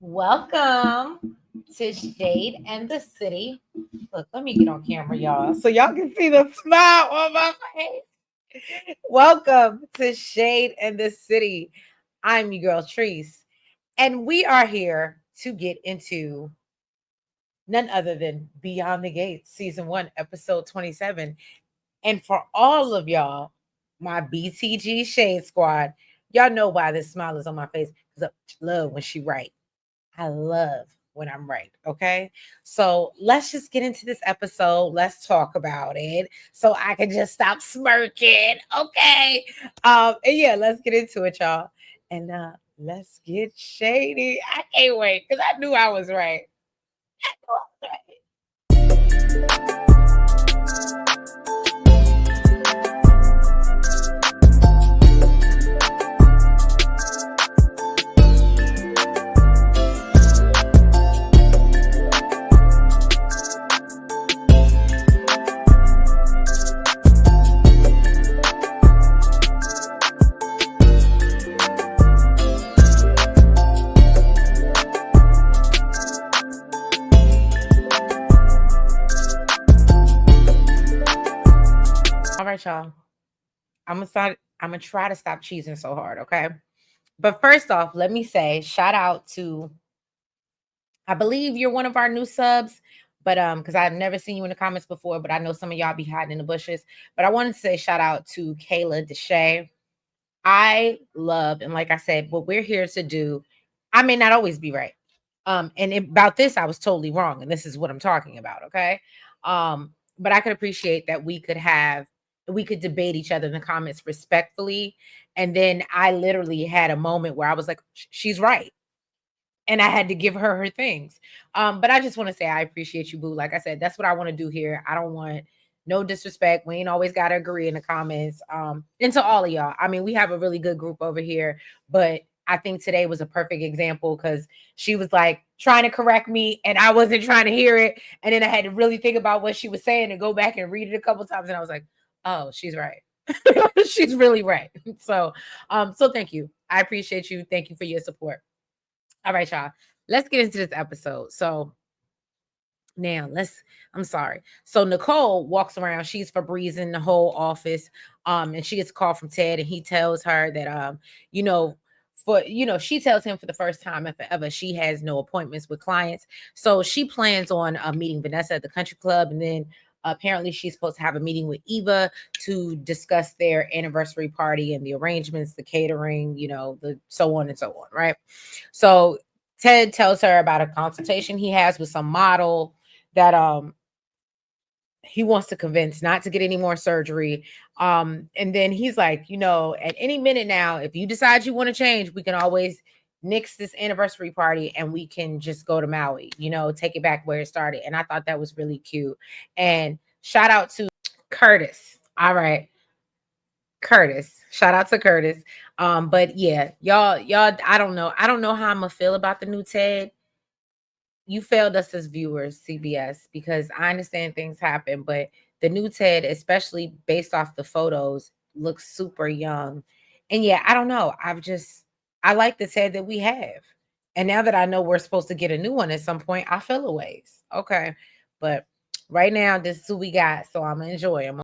Welcome to Shade and the City. Look, let me get on camera, y'all, so y'all can see the smile on my face. Welcome to Shade and the City. I'm your girl, Treese, and we are here to get into none other than Beyond the Gates, Season 1, Episode 27. And for all of y'all, my BTG Shade Squad, y'all know why this smile is on my face because I love when she right. I love when I'm right. Okay. So let's just get into this episode. Let's talk about it so I can just stop smirking. Okay. And yeah, let's get into it, y'all. And let's get shady. I can't wait because I knew I was right. I knew I was right. All right, y'all. I'm gonna try to stop cheesing so hard, okay? But first off, let me say shout out to I believe you're one of our new subs, but because I've never seen you in the comments before, but I know some of y'all be hiding in the bushes. But I wanted to say shout out to Kayla Deshay. I love, and like I said, what we're here to do, I may not always be right. About this, I was totally wrong, and this is what I'm talking about, okay? But I could appreciate that we could debate each other in the comments respectfully. And then I literally had a moment where I was like, she's right, and I had to give her her things. But I just want to say I appreciate you, boo. Like I said, that's what I want to do here. I don't want no disrespect. We ain't always got to agree in the comments. And to all of y'all, I mean, we have a really good group over here, but I think today was a perfect example because she was like trying to correct me and I wasn't trying to hear it. And then I had to really think about what she was saying and go back and read it a couple times. And I was like, oh, she's right. She's really right. So thank you. I appreciate you. Thank you for your support. All right, y'all. Let's get into this episode. So now I'm sorry. So Nicole walks around, she's Febrezing the whole office. And she gets a call from Ted, and he tells her that you know, she tells him for the first time if ever she has no appointments with clients. So she plans on meeting Vanessa at the country club, and then apparently she's supposed to have a meeting with Eva to discuss their anniversary party and the arrangements, the catering, the so on and so on, right? So Ted tells her about a consultation he has with some model that he wants to convince not to get any more surgery. And then he's like, at any minute now, if you decide you want to change, we can always nix this anniversary party and we can just go to Maui, take it back where it started. And I thought that was really cute. And shout out to Curtis. All right. Curtis. Shout out to Curtis. But yeah, y'all, I don't know. I don't know how I'm gonna feel about the new Ted. You failed us as viewers, CBS, because I understand things happen, but the new Ted, especially based off the photos, looks super young. And yeah, I don't know. I like the Ted that we have. And now that I know we're supposed to get a new one at some point, I feel a ways. Okay. But right now, this is who we got. So I'm gonna enjoy him.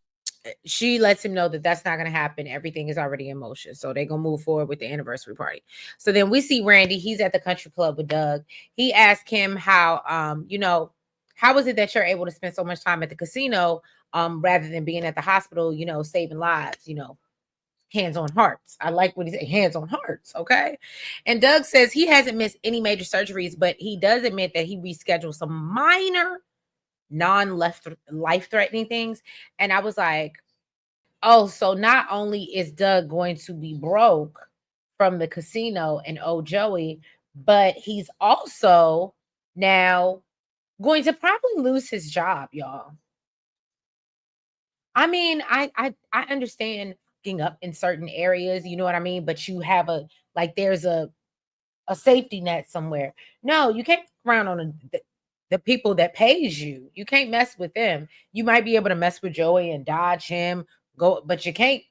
She lets him know that that's not going to happen. Everything is already in motion. So they're going to move forward with the anniversary party. So then we see Randy. He's at the country club with Doug. He asked him how, how is it that you're able to spend so much time at the casino rather than being at the hospital, saving lives, hands on hearts. I like what he said, hands on hearts. Okay. And Doug says he hasn't missed any major surgeries, but he does admit that he rescheduled some minor non-life threatening things. And I was like, oh, so not only is Doug going to be broke from the casino and owe Joey, but he's also now going to probably lose his job, y'all. I mean, I understand getting up in certain areas, you know what I mean? But you have there's a safety net somewhere. No, you can't around on the people that pays you. You can't mess with them. You might be able to mess with Joey and dodge him, but you can't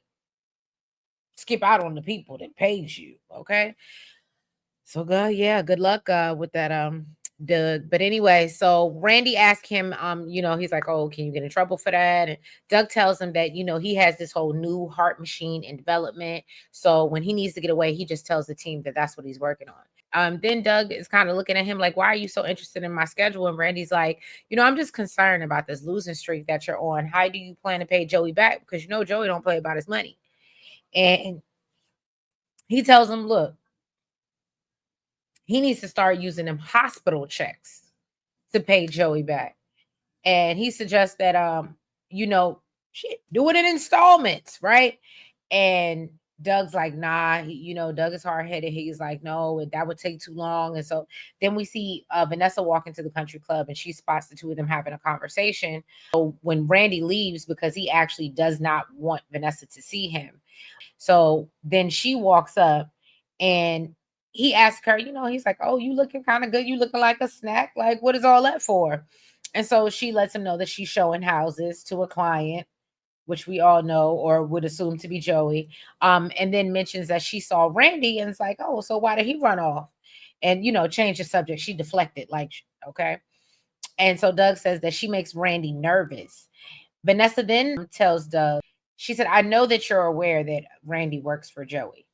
skip out on the people that pays you. Okay. So good, yeah, good luck with that Doug. But anyway, so Randy asked him, he's like, "Oh, can you get in trouble for that?" And Doug tells him that, he has this whole new heart machine in development. So when he needs to get away, he just tells the team that that's what he's working on. Then Doug is kind of looking at him like, "Why are you so interested in my schedule?" And Randy's like, "I'm just concerned about this losing streak that you're on. How do you plan to pay Joey back? Because Joey don't play about his money." And he tells him, "Look, he needs to start using them hospital checks to pay Joey back." And he suggests that you know, shit, do it in installments, right? And Doug's like, nah, Doug is hard headed. He's like, no, that would take too long. And so then we see Vanessa walk into the country club and she spots the two of them having a conversation. So when Randy leaves, because he actually does not want Vanessa to see him, so then she walks up and he asks her, he's like, "Oh, you looking kind of good. You looking like a snack. Like, what is all that for?" And so she lets him know that she's showing houses to a client, which we all know or would assume to be Joey. And then mentions that she saw Randy and it's like, "Oh, so why did he run off?" And, change the subject. She deflected, like, okay. And so Doug says that she makes Randy nervous. Vanessa then tells Doug, she said, "I know that you're aware that Randy works for Joey."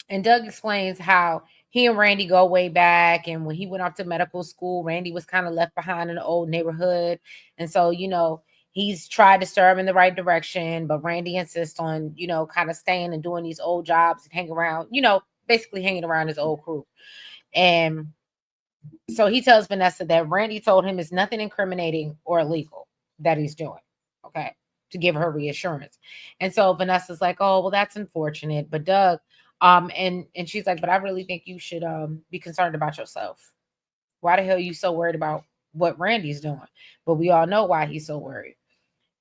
And Doug explains how he and Randy go way back. And when he went off to medical school, Randy was kind of left behind in the old neighborhood. And so, he's tried to stir him in the right direction, but Randy insists on, kind of staying and doing these old jobs and hang around, basically hanging around his old crew. And so he tells Vanessa that Randy told him it's nothing incriminating or illegal that he's doing. Okay. To give her reassurance. And so Vanessa's like, "Oh, well, that's unfortunate. But Doug, and she's like, "But I really think you should be concerned about yourself. Why the hell are you so worried about what Randy's doing?" But we all know why he's so worried.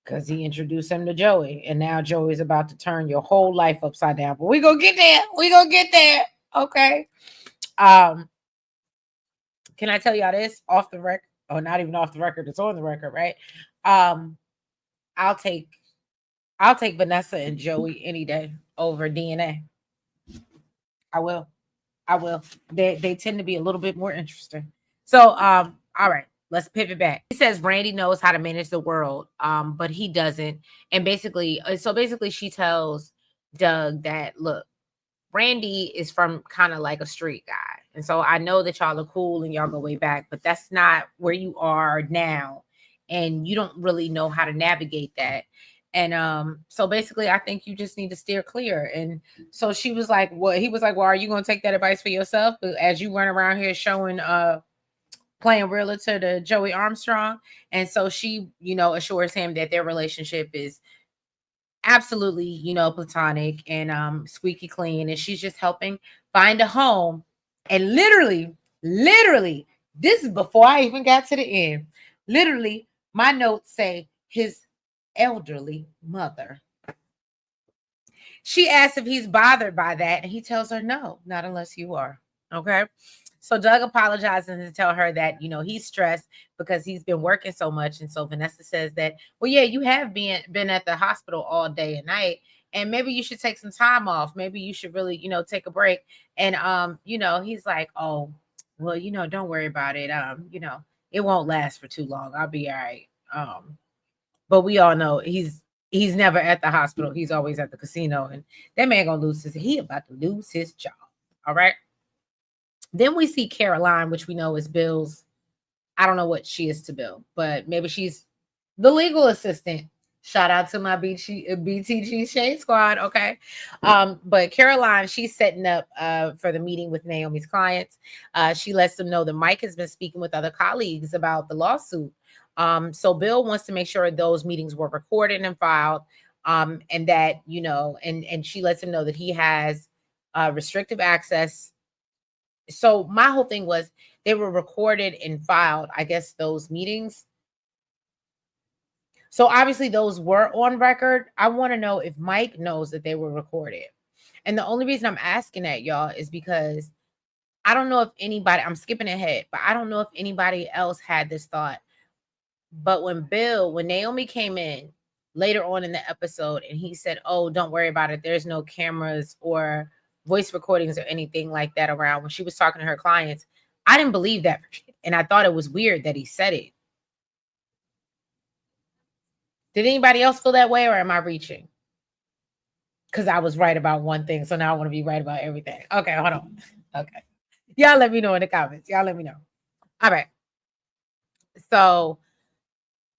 Because he introduced him to Joey. And now Joey's about to turn your whole life upside down. But we gonna get there. We gonna get there. Okay. Um, can I tell y'all this off the record? Or not even off the record, it's on the record, right? Um, I'll take I'll take Vanessa and Joey any day over DNA. I will. I will. They tend to be a little bit more interesting. So all right, let's pivot back. He says Randy knows how to manage the world, but he doesn't. And basically she tells Doug that, look, Randy is from kind of like a street guy. And so I know that y'all are cool and y'all go way back, but that's not where you are now. And you don't really know how to navigate that. And so basically I think you just need to steer clear. And so she was like, "Well," he was like, "Well, are you gonna take that advice for yourself? But as you run around here showing playing realtor to Joey Armstrong." And so she, assures him that their relationship is absolutely, platonic and squeaky clean. And she's just helping find a home. And literally, this is before I even got to the end. Literally, my notes say his elderly mother. She asks if he's bothered by that, and he tells her, "No, not unless you are." Okay. So Doug apologizes and tell her that, he's stressed because he's been working so much. And so Vanessa says that, "Well, yeah, you have been at the hospital all day and night, and maybe you should take some time off. Maybe you should really, take a break." And he's like, "Oh, well, don't worry about it. It won't last for too long. I'll be all right." But we all know he's never at the hospital. He's always at the casino, and that man gonna lose he about to lose his job. All right. Then we see Caroline, which we know is Bill's. I don't know what she is to Bill, but maybe she's the legal assistant. Shout out to my BTG Shade Squad. Okay. But Caroline, she's setting up for the meeting with Naomi's clients. She lets them know that Mike has been speaking with other colleagues about the lawsuit. So Bill wants to make sure those meetings were recorded and filed. And that, and she lets him know that he has restrictive access. So my whole thing was they were recorded and filed, I guess, those meetings. So obviously those were on record. I want to know if Mike knows that they were recorded. And the only reason I'm asking that, y'all, is because I don't know if anybody, I'm skipping ahead, but I don't know if anybody else had this thought. But when Naomi came in later on in the episode and he said, "Oh, don't worry about it. There's no cameras or voice recordings or anything like that around when she was talking to her clients. I didn't believe that, and I thought it was weird that he said it. Did anybody else feel that way, or am I reaching? Because I was right about one thing, so now I want to be right about everything. Okay, hold on. Okay, y'all let me know in the comments. Y'all let me know. All right. So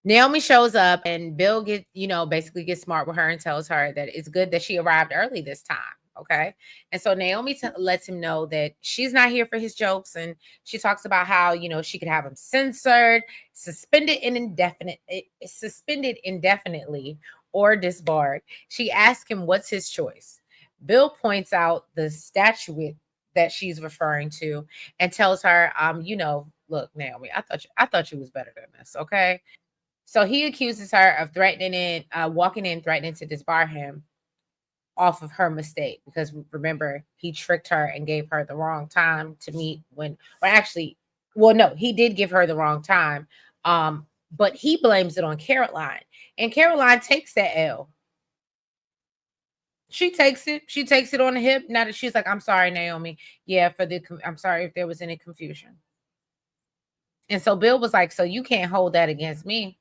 Naomi shows up and Bill get, basically gets smart with her and tells her that it's good that she arrived early this time. Okay. And so Naomi lets him know that she's not here for his jokes. And she talks about how, she could have him censored, suspended indefinitely or disbarred. She asked him what's his choice. Bill points out the statute that she's referring to and tells her, look, Naomi, I thought you was better than this. Okay. So he accuses her of walking in, threatening to disbar him off of her mistake. Because remember, he tricked her and gave her the wrong time to meet no, he did give her the wrong time. But he blames it on Caroline. And Caroline takes that L. She takes it. She takes it on the hip. Now that she's like, I'm sorry, Naomi. Yeah, I'm sorry if there was any confusion. And so Bill was like, so you can't hold that against me.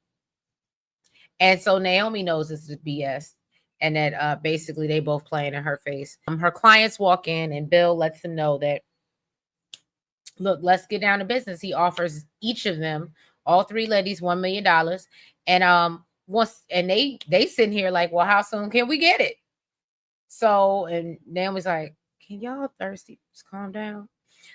And so Naomi knows this is BS and that basically they both playing in her face. Her clients walk in and Bill lets them know that, look, let's get down to business. He offers each of them, all three ladies, $1 million. And they sitting here like, well, how soon can we get it? So, and Naomi's like, can y'all thirsty? Just calm down.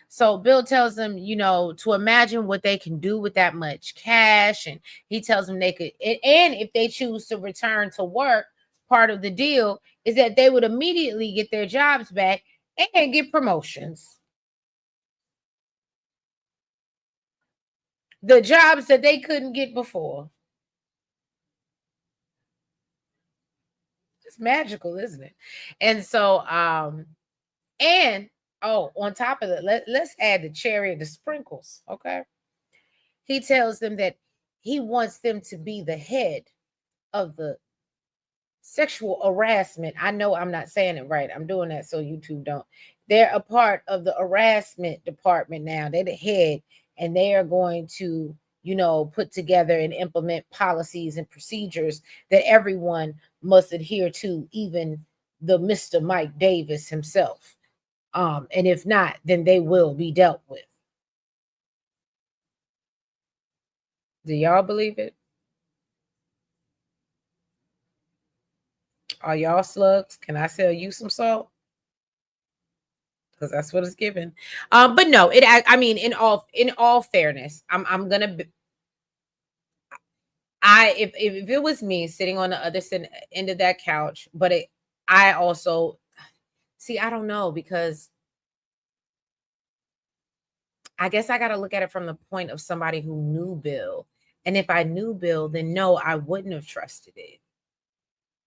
So Bill tells them, to imagine what they can do with that much cash. And he tells them they could, and if they choose to return to work, part of the deal is that they would immediately get their jobs back and get promotions. The jobs that they couldn't get before. It's magical, isn't it? And so, and on top of that, let's add the cherry and the sprinkles. Okay. He tells them that he wants them to be the head of the sexual harassment. I know I'm not saying it right. I'm doing that so YouTube don't. They're a part of the harassment department now. They're the head, and they are going to, put together and implement policies and procedures that everyone must adhere to, even the Mr. Mike Davis himself. And if not, then they will be dealt with. Do y'all believe it? Are y'all slugs? Can I sell you some salt? Because that's what it's given. But no, I mean, in all fairness, I'm gonna. If it was me sitting on the other end of that couch, but I also see. I don't know, because I guess I got to look at it from the point of somebody who knew Bill, and if I knew Bill, then no, I wouldn't have trusted it.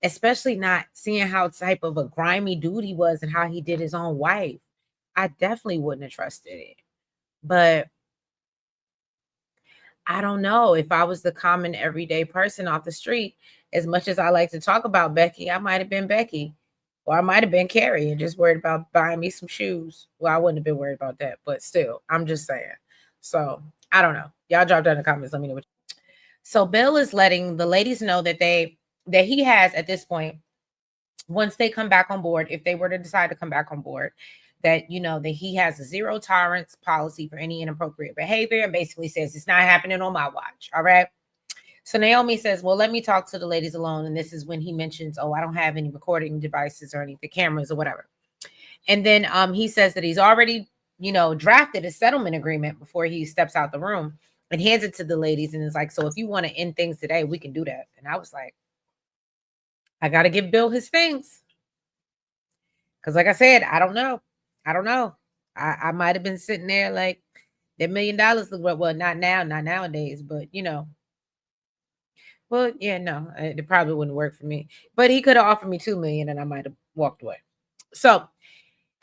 Especially not seeing how type of a grimy dude he was and how he did his own wife. I definitely wouldn't have trusted it. But I don't know, if I was the common everyday person off the street, as much as I like to talk about Becky, I might have been Becky, or I might have been Carrie and just worried about buying me some shoes. Well, I wouldn't have been worried about that, but still, I'm just saying. So I don't know. Y'all drop down in the comments. Let me know what. So Bill is letting the ladies know that he has at this point, once they come back on board, if they were to decide to come back on board, that that he has a zero tolerance policy for any inappropriate behavior, and basically says it's not happening on my watch. All right. So Naomi says, well, let me talk to the ladies alone. And this is when he mentions, oh, I don't have any recording devices or any the cameras or whatever. And then he says that he's already, drafted a settlement agreement before he steps out the room, and hands it to the ladies. And it's like, so if you want to end things today, we can do that. And I was like, I got to give Bill his things. Because like I said, I don't know. I don't know. I might have been sitting there like that $1 million look well, not now, not nowadays, but well, yeah, no, it probably wouldn't work for me. But he could have offered me 2 million and I might have walked away. So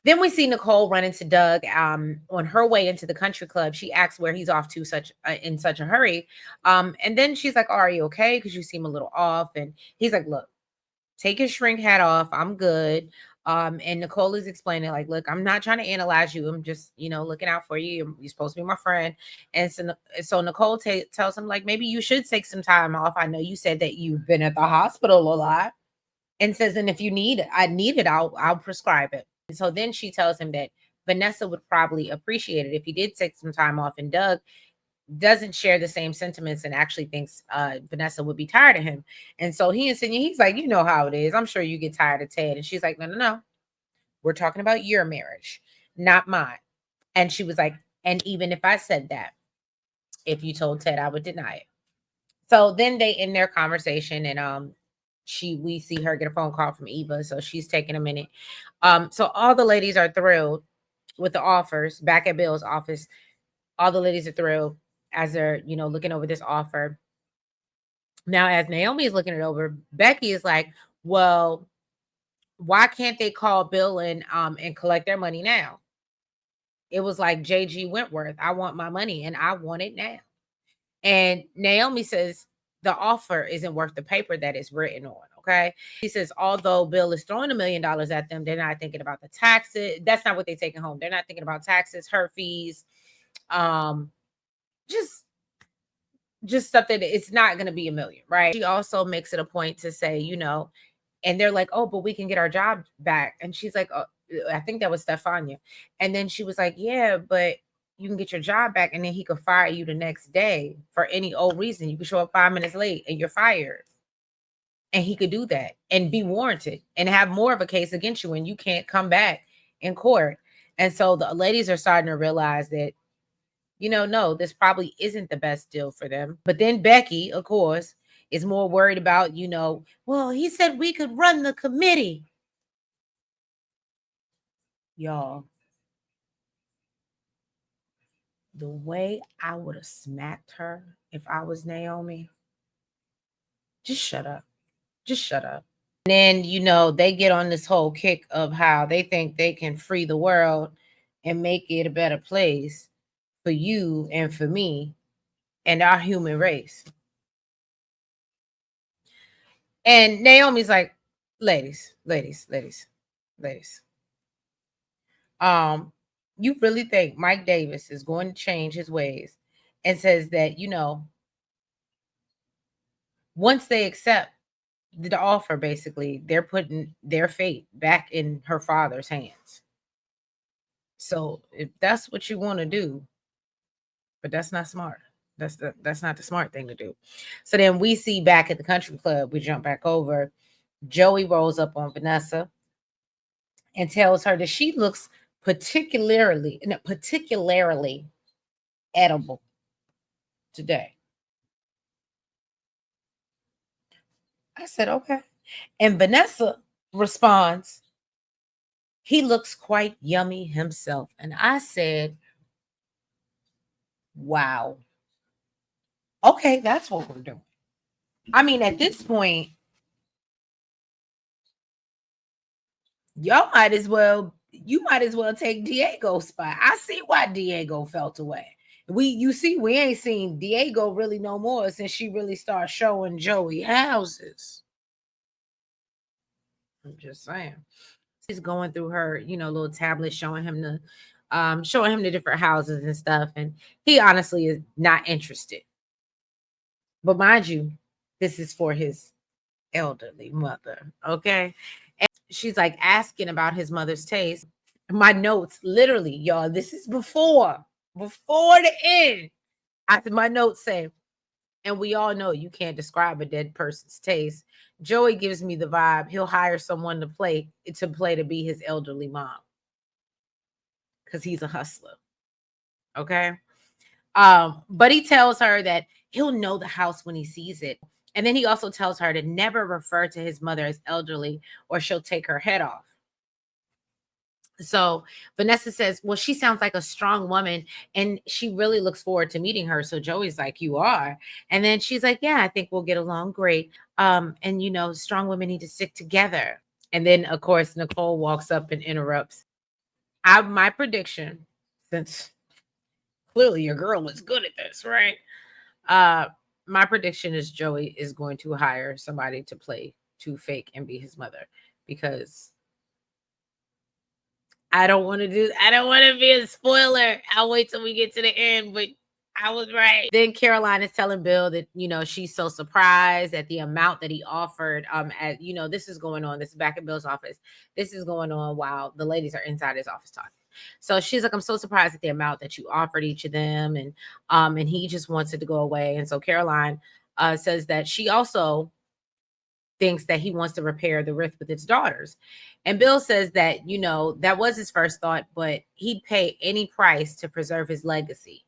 then we see Nicole run into Doug on her way into the country club. She asks where he's off to in such a hurry. And then she's like, are you okay? Because you seem a little off. And he's like, look, take your shrink hat off. I'm good. And Nicole is explaining, like, look, I'm not trying to analyze you. I'm just, looking out for you. You're supposed to be my friend. And so Nicole tells him, like, maybe you should take some time off. I know you said that you've been at the hospital a lot. And says, and if you I need it, I'll prescribe it. And so then she tells him that Vanessa would probably appreciate it if he did take some time off. And Doug doesn't share the same sentiments and actually thinks Vanessa would be tired of him. And so he's like, you know how it is. I'm sure you get tired of Ted. And she's like, no, no, no. We're talking about your marriage, not mine. And she was like, and even if I said that, if you told Ted, I would deny it. So then they end their conversation, and we see her get a phone call from Eva, so she's taking a minute. So all the ladies are thrilled with the offers back at Bill's office. All the ladies are thrilled as they're, looking over this offer. Now, as Naomi is looking it over, Becky is like, well, why can't they call Bill and collect their money now? It was like JG Wentworth. I want my money and I want it now. And Naomi says the offer isn't worth the paper that it's written on. Okay. He says, although Bill is throwing $1 million at them, they're not thinking about the taxes. That's not what they're taking home. They're not thinking about taxes, her fees, um, just stuff that it's not going to be $1 million, right? She also makes it a point to say, and they're like, oh, but we can get our job back. And she's like, oh, I think that was Stefania. And then she was like, yeah, but you can get your job back and then he could fire you the next day for any old reason. You could show up 5 minutes late and you're fired. And he could do that and be warranted and have more of a case against you and you can't come back in court. And so the ladies are starting to realize that, no, this probably isn't the best deal for them. But then Becky, of course, is more worried about, well, he said we could run the committee. Y'all, the way I would have smacked her if I was Naomi, just shut up. Just shut up. And then, they get on this whole kick of how they think they can free the world and make it a better place for you and for me and our human race. And Naomi's like, ladies, ladies, ladies, ladies. You really think Mike Davis is going to change his ways and says that, once they accept the offer, basically, they're putting their fate back in her father's hands. So if that's what you want to do, but that's not smart. That's not the smart thing to do. So then we see back at the country club, we jump back over. Joey rolls up on Vanessa and tells her that she looks particularly edible today. I said, okay. And Vanessa responds, he looks quite yummy himself. And I said, wow. Okay, that's what we're doing. I mean, at this point, you might as well take Diego's spot. I see why Diego felt away. We ain't seen Diego really no more since she really started showing Joey houses. I'm just saying. She's going through her, little tablet showing him the different houses and stuff. And he honestly is not interested. But mind you, this is for his elderly mother. Okay. And she's like asking about his mother's taste. My notes, literally, y'all, this is before the end. My notes say, and we all know you can't describe a dead person's taste. Joey gives me the vibe he'll hire someone to be his elderly mom because he's a hustler. Okay. But he tells her that he'll know the house when he sees it. And then he also tells her to never refer to his mother as elderly or she'll take her head off. So Vanessa says, well, she sounds like a strong woman and she really looks forward to meeting her. So Joey's like, you are. And then she's like, yeah, I think we'll get along great. And strong women need to stick together. And then of course, Nicole walks up and interrupts. My prediction, since clearly your girl was good at this, right? My prediction is Joey is going to hire somebody to fake and be his mother because I don't want to be a spoiler. I'll wait till we get to the end, but I was right. Then Caroline is telling Bill that, she's so surprised at the amount that he offered. This is going on. This is back at Bill's office. This is going on while the ladies are inside his office talking. So she's like, I'm so surprised at the amount that you offered each of them. And he just wants it to go away. And so Caroline says that she also thinks that he wants to repair the rift with his daughters. And Bill says that, that was his first thought, but he'd pay any price to preserve his legacy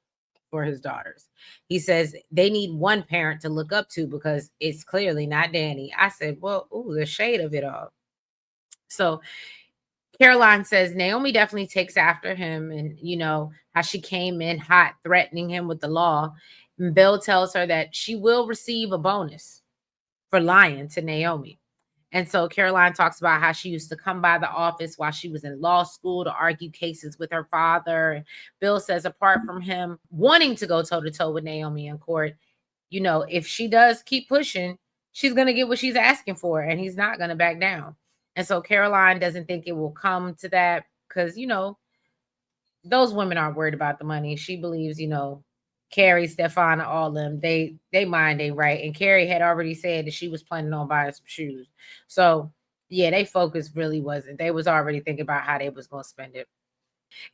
for his daughters. He says they need one parent to look up to because it's clearly not Danny. I said, well, ooh, the shade of it all. So Caroline says Naomi definitely takes after him, and how she came in hot, threatening him with the law. And Bill tells her that she will receive a bonus for lying to Naomi. And so Caroline talks about how she used to come by the office while she was in law school to argue cases with her father. And Bill says, apart from him wanting to go toe to toe with Naomi in court, if she does keep pushing, she's going to get what she's asking for, and he's not going to back down. And so Caroline doesn't think it will come to that because, those women aren't worried about the money. She believes, Carrie, Stefana, all of them, they mind they right. And Carrie had already said that she was planning on buying some shoes. So yeah, they focus really wasn't. They was already thinking about how they was gonna spend it.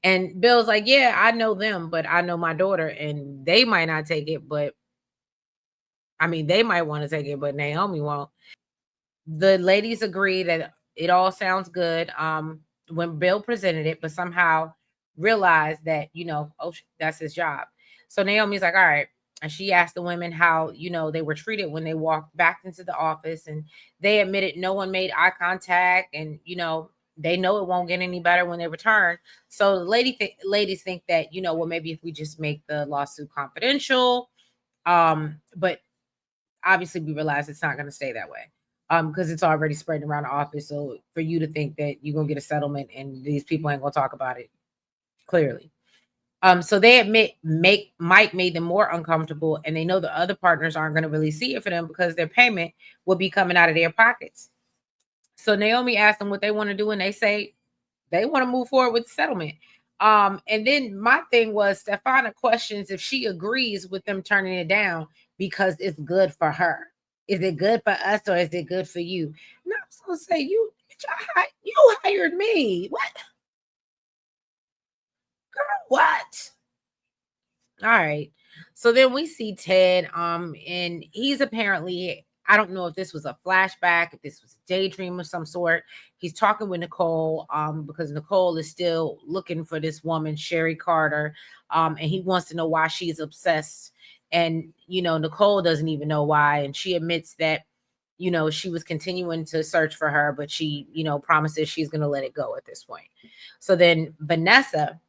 And Bill's like, yeah, I know them, but I know my daughter, and they might not take it, but I mean they might want to take it, but Naomi won't. The ladies agree that it all sounds good when Bill presented it, but somehow realized that, oh, that's his job. So Naomi's like, all right. And she asked the women how, they were treated when they walked back into the office. And they admitted no one made eye contact. And, they know it won't get any better when they return. So the ladies think that, well, maybe if we just make the lawsuit confidential. But obviously we realize it's not going to stay that way because it's already spreading around the office. So for you to think that you're going to get a settlement and these people ain't going to talk about it, clearly. So they admit Mike made them more uncomfortable, and they know the other partners aren't going to really see it for them because their payment will be coming out of their pockets. So Naomi asked them what they want to do, and they say they want to move forward with the settlement. And then my thing was Stefana questions if she agrees with them turning it down because it's good for her. Is it good for us or is it good for you? And I was gonna say, you hired me. What? Girl, what? All right. So then we see Ted, and he's apparently, I don't know if this was a flashback, if this was a daydream of some sort. He's talking with Nicole, because Nicole is still looking for this woman, Sherry Carter, and he wants to know why she's obsessed. And Nicole doesn't even know why, and she admits that she was continuing to search for her, but she promises she's going to let it go at this point. So then Vanessa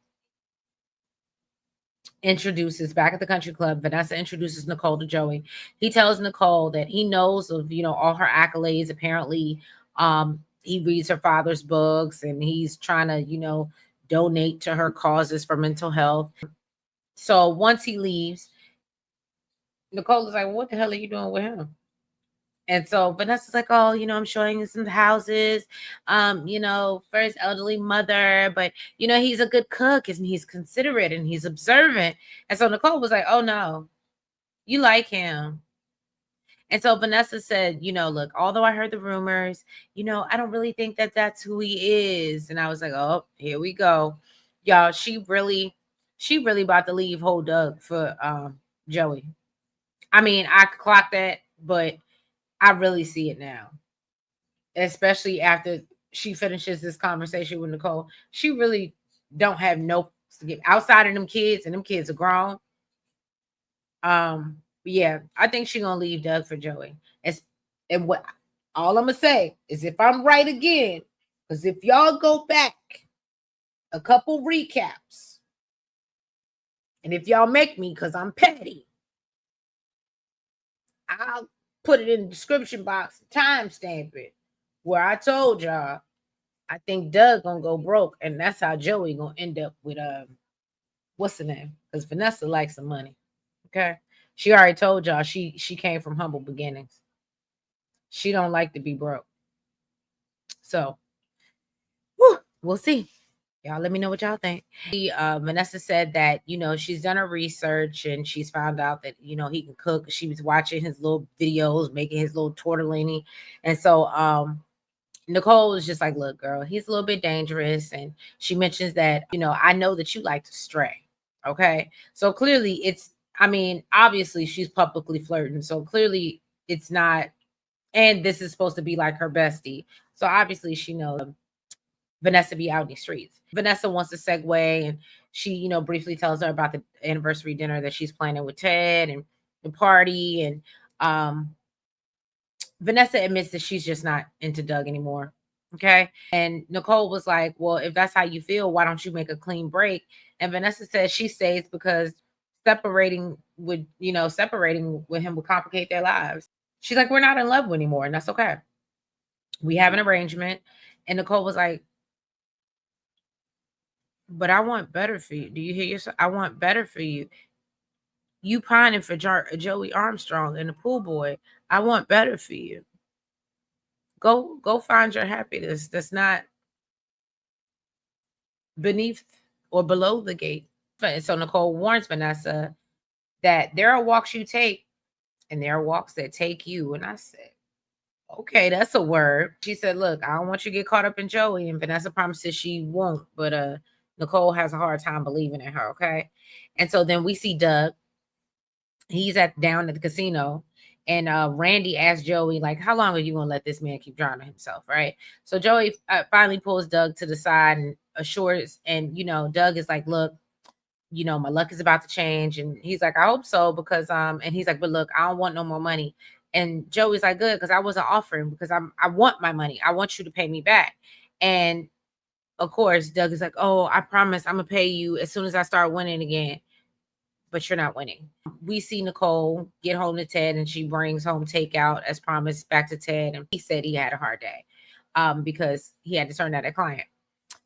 introduces back at the country club. Vanessa introduces Nicole to Joey. He tells Nicole that he knows of, all her accolades. Apparently, he reads her father's books and he's trying to, donate to her causes for mental health. So once he leaves, Nicole is like, what the hell are you doing with him? And so Vanessa's like, oh, I'm showing you some houses, for his elderly mother. But, he's a good cook and he's considerate and he's observant. And so Nicole was like, oh, no, you like him. And so Vanessa said, look, although I heard the rumors, I don't really think that that's who he is. And I was like, oh, here we go. Y'all, she really about to leave whole Doug for Joey. I mean, I clocked that, but I really see it now, especially after she finishes this conversation with Nicole. She really don't have no to give outside of them kids, and them kids are grown. Yeah, I think she gonna leave Doug for Joey. And what all I'm gonna say is if I'm right again, because if y'all go back a couple recaps, and if y'all make me, because I'm petty, I'll put it in the description box, timestamp it, where I told y'all I think Doug gonna go broke, and that's how Joey gonna end up with what's the name? Because Vanessa likes some money. Okay, she already told y'all she came from humble beginnings. She don't like to be broke. So we'll see. Y'all let me know what y'all think. Vanessa said that, she's done her research and she's found out that, he can cook. She was watching his little videos, making his little tortellini. And so Nicole was just like, look, girl, he's a little bit dangerous. And she mentions that, I know that you like to stray. Okay. So clearly obviously she's publicly flirting. So clearly it's not, and this is supposed to be like her bestie. So obviously she knows Vanessa be out in the streets. Vanessa wants to segue and she, briefly tells her about the anniversary dinner that she's planning with Ted and the party. And Vanessa admits that she's just not into Doug anymore. Okay. And Nicole was like, well, if that's how you feel, why don't you make a clean break? And Vanessa says she stays because separating with him would complicate their lives. She's like, we're not in love anymore, and that's okay. We have an arrangement. And Nicole was like, but I want better for you. Do you hear yourself? I want better for you. You pining for Joey Armstrong and the pool boy. I want better for you. Go find your happiness. That's not beneath or below the gate. And so Nicole warns Vanessa that there are walks you take and there are walks that take you. And I said, okay, that's a word. She said, look, I don't want you to get caught up in Joey. And Vanessa promises she won't, but Nicole has a hard time believing in her, okay? And so then we see Doug. He's down at the casino. And Randy asked Joey, like, how long are you going to let this man keep drowning himself, right? So Joey finally pulls Doug to the side and assures, and, Doug is like, look, my luck is about to change. And he's like, I hope so, because, and he's like, but look, I don't want no more money. And Joey's like, good, because I wasn't offering, because I want my money. I want you to pay me back. And of course, Doug is like, oh, I promise I'm going to pay you as soon as I start winning again. But you're not winning. We see Nicole get home to Ted and she brings home takeout as promised back to Ted. And he said he had a hard day because he had to turn down a client.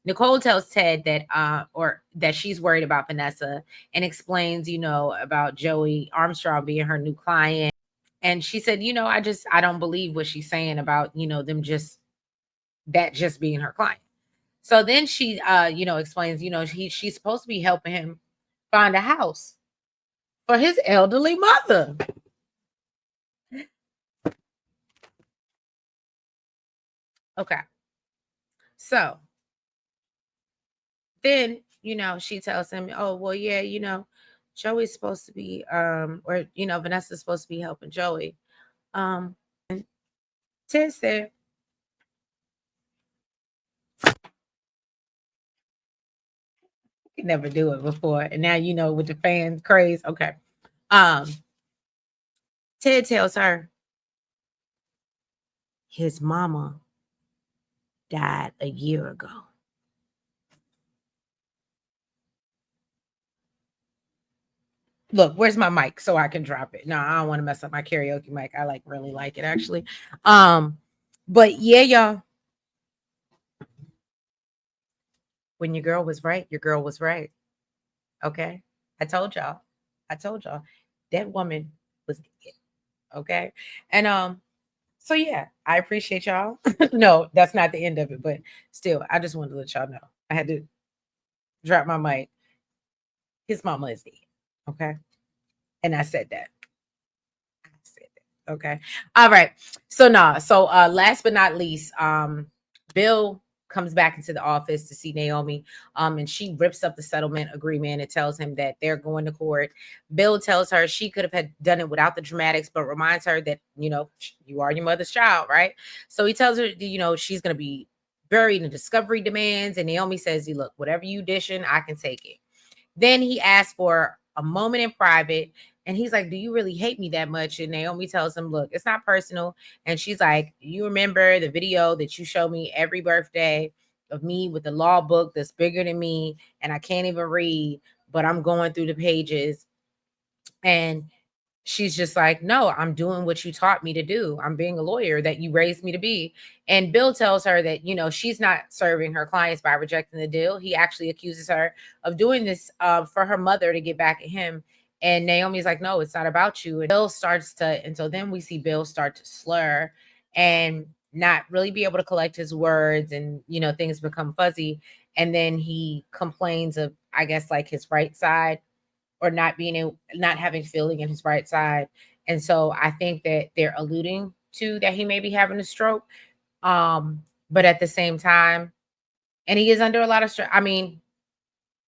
Nicole tells Ted that she's worried about Vanessa and explains, about Joey Armstrong being her new client. And she said, I don't believe what she's saying about, them just being her client. So then she, explains, she's supposed to be helping him find a house for his elderly mother. Okay. So then, she tells him, oh, well, yeah, Joey's supposed to be, or, Vanessa's supposed to be helping Joey. Ted said, he never do it before. And now, with the fans craze. Okay. Um, Ted tells her his mama died a year ago. Look, where's my mic so I can drop it? No, I don't want to mess up my karaoke mic. I really like it actually. But yeah, y'all. When your girl was right, your girl was right. Okay. I told y'all. I told y'all that woman was dead. Okay. And so yeah, I appreciate y'all. No, that's not the end of it, but still, I just wanted to let y'all know. I had to drop my mic. His mama is dead. Okay. And I said that. Okay. All right. So last but not least, Bill comes back into the office to see Naomi. And she rips up the settlement agreement and tells him that they're going to court. Bill tells her she could have had done it without the dramatics, but reminds her that, you are your mother's child, right? So he tells her, she's gonna be buried in discovery demands. And Naomi says, look, whatever you dishing, I can take it. Then he asks for a moment in private. And he's like, do you really hate me that much? And Naomi tells him, look, it's not personal. And she's like, you remember the video that you show me every birthday of me with the law book that's bigger than me and I can't even read, but I'm going through the pages. And she's just like, no, I'm doing what you taught me to do. I'm being a lawyer that you raised me to be. And Bill tells her that, she's not serving her clients by rejecting the deal. He actually accuses her of doing this for her mother to get back at him. And Naomi's like, no, it's not about you. And and so then we see Bill start to slur and not really be able to collect his words, and, things become fuzzy. and then he complains of, I guess, like his right side, or not having feeling in his right side. And so I think that they're alluding to that he may be having a stroke. But at the same time, and he is under a lot of stress. I mean,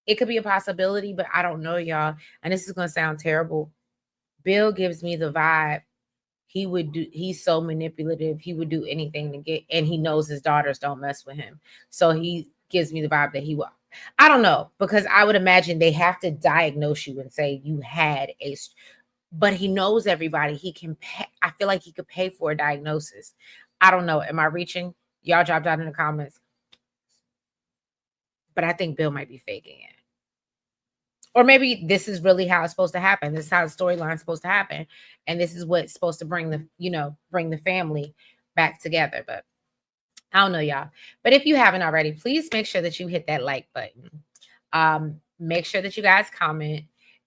it could be a possibility, but I don't know, y'all. And this is gonna sound terrible. Bill gives me the vibe he's so manipulative. He would do anything to get, and he knows his daughters don't mess with him. So he gives me the vibe that he will. I don't know, because I would imagine they have to diagnose you and say you had but he knows everybody. He can pay, I feel like he could pay for a diagnosis. I don't know. Am I reaching? Y'all drop down in the comments. But I think Bill might be faking it. Or maybe this is really how it's supposed to happen. This is how the storyline's supposed to happen. And this is what's supposed to bring bring the family back together. But I don't know, y'all. But if you haven't already, please make sure that you hit that like button. Make sure that you guys comment,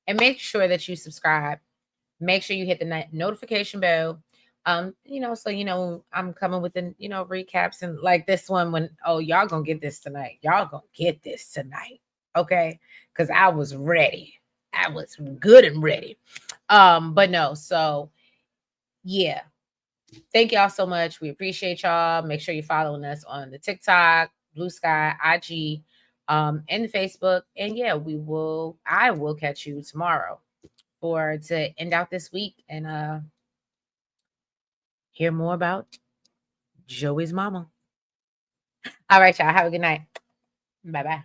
and make sure that you subscribe. Make sure you hit the notification bell. So I'm coming with the recaps, and like this one, when y'all gonna get this tonight. Y'all gonna get this tonight. Okay. Because I was ready. I was good and ready. But no, so yeah. Thank y'all so much. We appreciate y'all. Make sure you're following us on the TikTok, Blue Sky, IG, and the Facebook. And yeah, I will catch you tomorrow to end out this week and hear more about Joey's mama. All right, y'all. Have a good night. Bye bye.